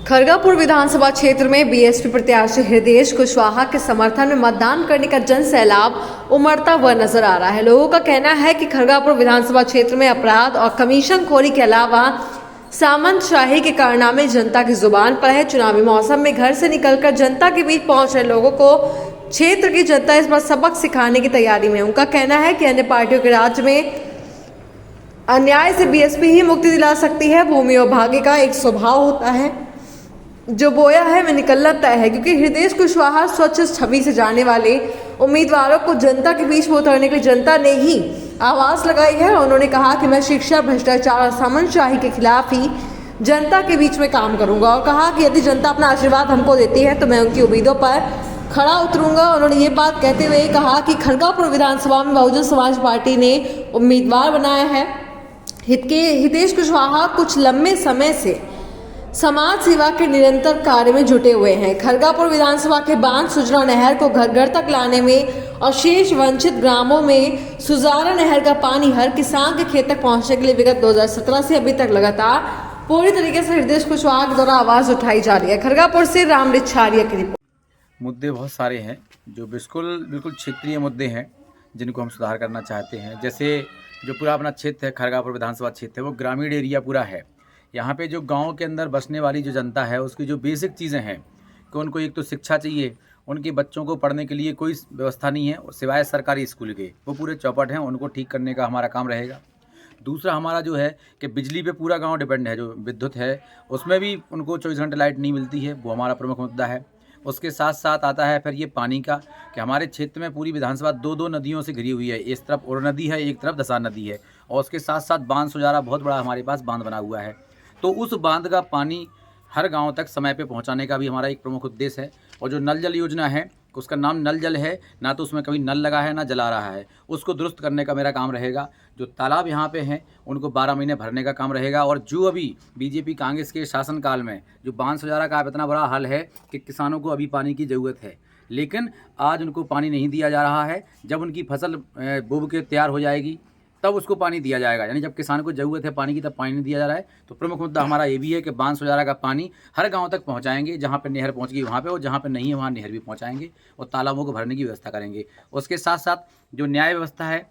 खरगापुर विधानसभा क्षेत्र में बीएसपी प्रत्याशी हृदय कुशवाहा के समर्थन में मतदान करने का जन सैलाब उमड़ता हुआ नजर आ रहा है। लोगों का कहना है कि खरगापुर विधानसभा क्षेत्र में अपराध और कमीशनखोरी के अलावा सामंतशाही के कारनामे जनता की जुबान पर है। चुनावी मौसम में घर से निकलकर जनता के बीच पहुंच रहे लोगों को क्षेत्र की जनता इस बार सबक सिखाने की तैयारी में। उनका कहना है कि अन्य पार्टियों के राज्य में अन्याय से बीएसपी ही मुक्ति दिला सकती है। भूमि और भाग्य का एक स्वभाव होता है, जो बोया है में निकलना तय है, क्योंकि हृदय कुशवाहा स्वच्छ छवि से जाने वाले उम्मीदवारों को जनता के बीच में उतरने के लिए जनता ने ही आवाज लगाई है। उन्होंने कहा कि मैं शिक्षा, भ्रष्टाचार और सामंतशाही के खिलाफ ही जनता के बीच में काम करूंगा, और कहा कि यदि जनता अपना आशीर्वाद हमको देती है तो मैं उनकी उम्मीदों पर खड़ा उतरूंगा। उन्होंने ये बात कहते हुए कहा कि खरगापुर विधानसभा में बहुजन समाज पार्टी ने उम्मीदवार बनाया है हृदय कुशवाहा। कुछ लंबे समय से समाज सेवा के निरंतर कार्य में जुटे हुए हैं। खरगापुर विधानसभा के बांध सुजरा नहर को घर घर तक लाने में और शेष वंचित ग्रामों में सुजारा नहर का पानी हर किसान के खेत तक पहुंचने के लिए विगत 2017 से अभी तक लगातार पूरी तरीके से हृदय कुशवाहा के द्वारा आवाज उठाई जा रही है। खरगापुर से राम रिछारिया की रिपोर्ट। मुद्दे बहुत सारे हैं जो बिल्कुल क्षेत्रीय मुद्दे हैं जिनको हम सुधार करना चाहते हैं। जैसे जो पूरा अपना क्षेत्र है, खरगापुर विधानसभा क्षेत्र है, वो ग्रामीण एरिया पूरा है। यहाँ पे जो गांव के अंदर बसने वाली जो जनता है उसकी जो बेसिक चीज़ें हैं कि उनको एक तो शिक्षा चाहिए, उनके बच्चों को पढ़ने के लिए कोई व्यवस्था नहीं है सिवाय सरकारी स्कूल के, वो पूरे चौपट हैं, उनको ठीक करने का हमारा काम रहेगा। दूसरा हमारा जो है कि बिजली पे पूरा गांव डिपेंड है, जो विद्युत है उसमें भी उनको 24 घंटे लाइट नहीं मिलती है, वो हमारा प्रमुख मुद्दा है। उसके साथ साथ आता है फिर ये पानी का, कि हमारे क्षेत्र में पूरी विधानसभा दो नदियों से घिरी हुई है। इस तरफ उर नदी है, एक तरफ दसा नदी है, और उसके साथ साथ बांध सुजारा बहुत बड़ा हमारे पास बांध बना हुआ है। तो उस बांध का पानी हर गांव तक समय पे पहुंचाने का भी हमारा एक प्रमुख उद्देश्य है। और जो नल जल योजना है उसका नाम नल जल है, ना तो उसमें कभी नल लगा है ना जला रहा है, उसको दुरुस्त करने का मेरा काम रहेगा। जो तालाब यहाँ पे हैं उनको 12 महीने भरने का काम रहेगा। और जो अभी बीजेपी कांग्रेस के शासनकाल में जो बांध सुजारा का इतना बड़ा हाल है कि किसानों को अभी पानी की ज़रूरत है, लेकिन आज उनको पानी नहीं दिया जा रहा है। जब उनकी फसल बोब के तैयार हो जाएगी तब उसको पानी दिया जाएगा, यानी जब किसान को ज़रूरत है पानी की तब पानी नहीं दिया जा रहा है। तो प्रमुख मुद्दा हमारा ये भी है कि बांध सुजारा का पानी हर गांव तक पहुंचाएंगे, जहां पर नहर पहुंच गई वहां पे, और जहां पर नहीं है वहां नहर भी पहुंचाएंगे और तालाबों को भरने की व्यवस्था करेंगे। उसके साथ साथ जो न्याय व्यवस्था है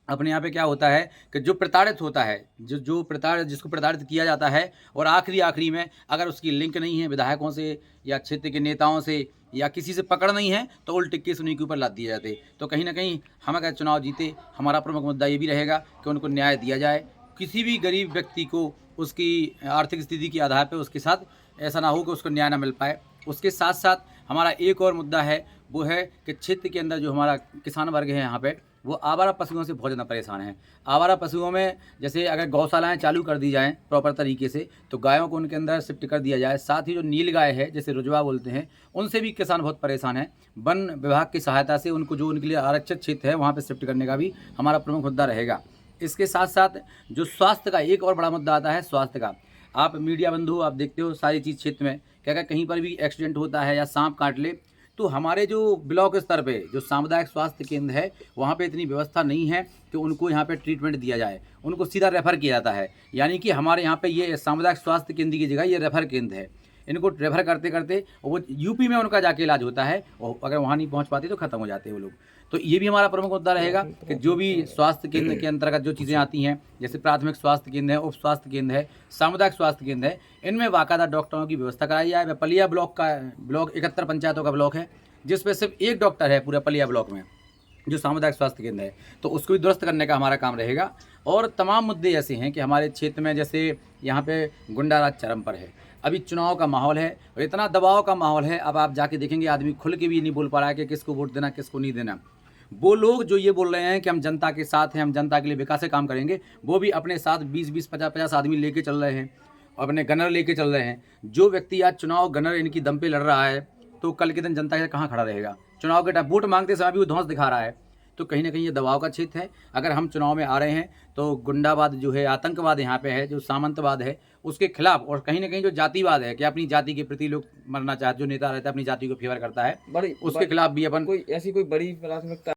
अपने यहाँ पे क्या होता है कि जो प्रताड़ित होता है, जिसको प्रताड़ित किया जाता है, और आखिरी में अगर उसकी लिंक नहीं है विधायकों से या क्षेत्र के नेताओं से या किसी से पकड़ नहीं है तो उल्टे केस उन्हीं के ऊपर लाद दिए जाते। तो कहीं ना कहीं हम अगर चुनाव जीते, हमारा प्रमुख मुद्दा ये भी रहेगा कि उनको न्याय दिया जाए। किसी भी गरीब व्यक्ति को उसकी आर्थिक स्थिति के आधार पर उसके साथ ऐसा ना हो कि उसको न्याय ना मिल पाए। उसके साथ साथ हमारा एक और मुद्दा है, वो है कि क्षेत्र के अंदर जो हमारा किसान वर्ग है यहाँ पे, वो आवारा पशुओं से बहुत ज़्यादा परेशान हैं। आवारा पशुओं में जैसे अगर गौशालाएं चालू कर दी जाएं प्रॉपर तरीके से, तो गायों को उनके अंदर शिफ्ट कर दिया जाए। साथ ही जो नील गाय है, जैसे रुजवा बोलते हैं, उनसे भी किसान बहुत परेशान हैं। वन विभाग की सहायता से उनको जो उनके लिए आरक्षित क्षेत्र है वहाँ पर शिफ्ट करने का भी हमारा प्रमुख मुद्दा रहेगा। इसके साथ साथ जो स्वास्थ्य का एक और बड़ा मुद्दा आता है, स्वास्थ्य का। आप मीडिया बंधु आप देखते हो सारी चीज़ क्षेत्र में क्या क्या कहीं पर भी एक्सीडेंट होता है या सांप काट ले, तो हमारे जो ब्लॉक स्तर पे जो सामुदायिक स्वास्थ्य केंद्र है वहाँ पे इतनी व्यवस्था नहीं है कि उनको यहाँ पे ट्रीटमेंट दिया जाए, उनको सीधा रेफ़र किया जाता है। यानी कि हमारे यहाँ पे ये सामुदायिक स्वास्थ्य केंद्र की जगह ये रेफ़र केंद्र है। इनको रेफ़र करते करते वो यूपी में उनका जाके इलाज होता है, और अगर वहाँ नहीं पहुँच पाते तो ख़त्म हो जाते हैं वो लोग। तो ये भी हमारा प्रमुख मुद्दा रहेगा कि जो भी स्वास्थ्य केंद्र के अंतर्गत जो चीज़ें आती हैं, जैसे प्राथमिक स्वास्थ्य केंद्र है, उप स्वास्थ्य केंद्र है, सामुदायिक स्वास्थ्य केंद्र है, इनमें बाकायदा डॉक्टरों की व्यवस्था कराई जाए। पलिया ब्लॉक 71 पंचायतों का ब्लॉक है, जिसमें सिर्फ एक डॉक्टर है पूरे पलिया ब्लॉक में जो सामुदायिक स्वास्थ्य केंद्र है, तो उसको भी दुरुस्त करने का हमारा काम रहेगा। और तमाम मुद्दे ऐसे हैं कि हमारे क्षेत्र में जैसे यहाँ पे गुंडाराज चरम पर है, अभी चुनाव का माहौल है और इतना दबाव का माहौल है। अब आप जाके देखेंगे आदमी खुल के भी नहीं बोल पा रहा है कि किसको वोट देना किसको नहीं देना। वो लोग जो ये बोल रहे हैं कि हम जनता के साथ हैं, हम जनता के लिए विकास से काम करेंगे, वो भी अपने साथ 20-20, 50-50 आदमी लेके चल रहे हैं, अपने गनर लेके चल रहे हैं। जो व्यक्ति आज चुनाव गनर इनकी दम पे लड़ रहा है, तो कल के दिन जनता के कहाँ खड़ा रहेगा। चुनाव के टाइम वोट मांगते समय भी वो धौंस दिखा रहा है तो कहीं ना कहीं ये दबाव का क्षेत्र है। अगर हम चुनाव में आ रहे हैं तो गुंडावाद जो है, आतंकवाद यहाँ पे है, जो सामंतवाद है उसके खिलाफ, और कहीं ना कहीं जो जातिवाद है कि अपनी जाति के प्रति लोग मरना चाहते, जो नेता रहता है अपनी जाति को फेवर करता है, बड़ी उसके खिलाफ भी अपन कोई ऐसी कोई बड़ी प्राथमिकता